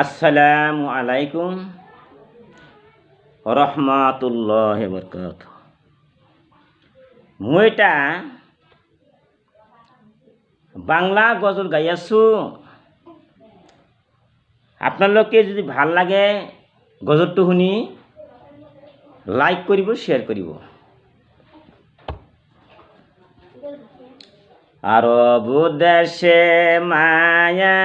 আসসালামু আলাইকুম রহমাতুল্লাহি বারাকাতুহু। মুইটা বাংলা গজল গাইয়াছু। আপনার লোককে যদি ভাল লাগে গজলটো শুনি লাইক করিব, শেয়ার করিব। আরব দেশে মায়ামিনার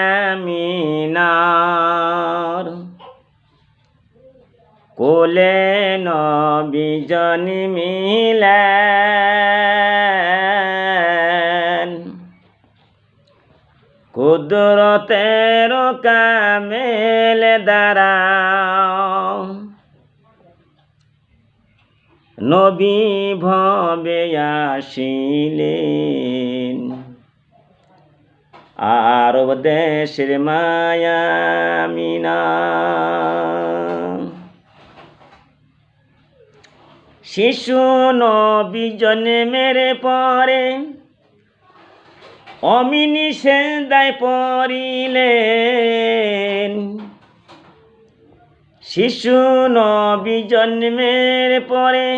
কোলে নবী জন্মিলেন, কুদরতের কামেল দ্বারা নবী ভবে আসিলেন। আরব দেশের মায়ামিনা শিশু নবী জন্মের পরে অমিনি সেজদায় পড়িলেন। শিশু নবী জন্মের পরে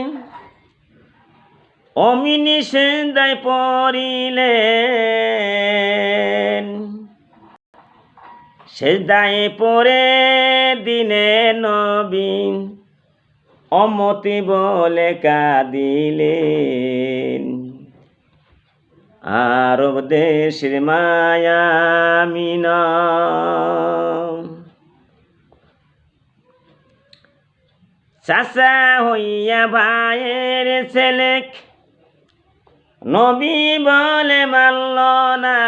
অমিনি সেজদায় পড়িলেন। সেজদায় পড়ে দিনে নবী অমতি বলে কাঁদিলেন। আরব দেশের মায়ামিনা চাচা হইয়া ভাইয়ের ছেলে নবী বলে মানল না।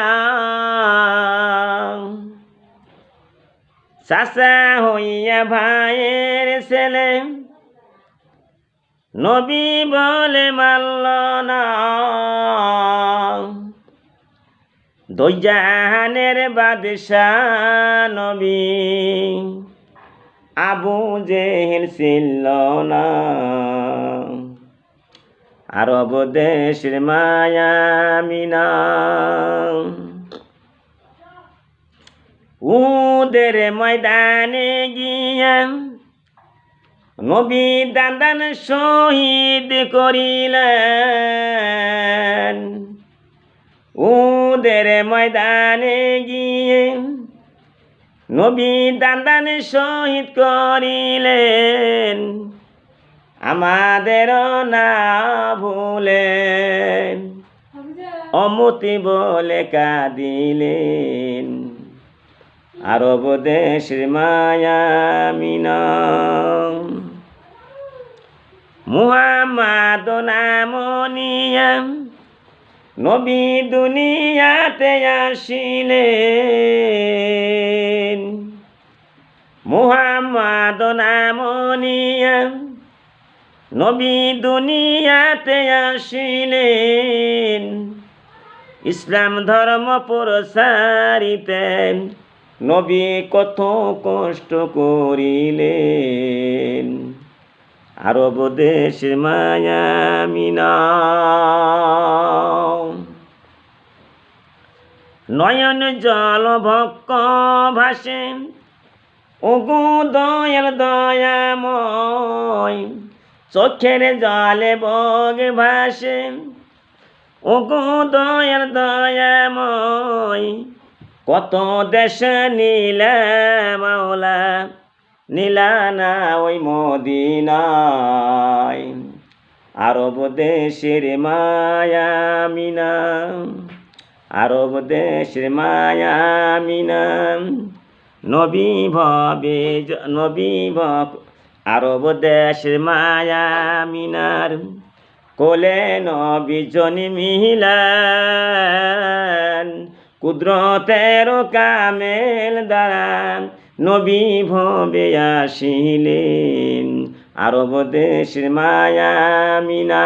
চাচা হইয়া ভাইয়ের ছেলে নবী বলে মানল না। দৈজাহানের বাদশাহ নবী আবু জেহেল ছিল না। আরব দেশের মায়ামিনা উদের ময়দানে গিয়া নবী দান্দান শহীদ করিলেন। উদের ময়দানে গিয়ে নবী দান্দান শহীদ করিলেন। আমাদের না ভুলেন অমতি বলে কাঁদিলেন। আরব দেশের মায়ামিনা মুহাম্মদ নাম নিয়া নবী দুনিয়াতে আসিলেন। মুহাম্মদ নাম নিয়া নবী দুনিয়াতে আসিলেন। ইসলাম ধর্ম প্রসারিতেন নবী কত কষ্ট করিলেন। আরব দেশের মায়ামিনা নয়ন জল ভক্ক ভাসে ওগো দয়াল দয়াময়। চোখের জলে বগ ভাসে ওগো দয়াল দয়াময়। কত দেশ নীলা মাওলা নীলা না ওই মদিনায়। আরব দেশের মায়ামিনা আরব দেশের মায়ামিনা নবী ভবে নবী ভব আরব দেশের মায়ামিনার কোলে নবী জন্মিলেন। কুদরতের কামেল দ্বারা নবী ভবে আসিলেন। আরব দেশের মায়ামিনা।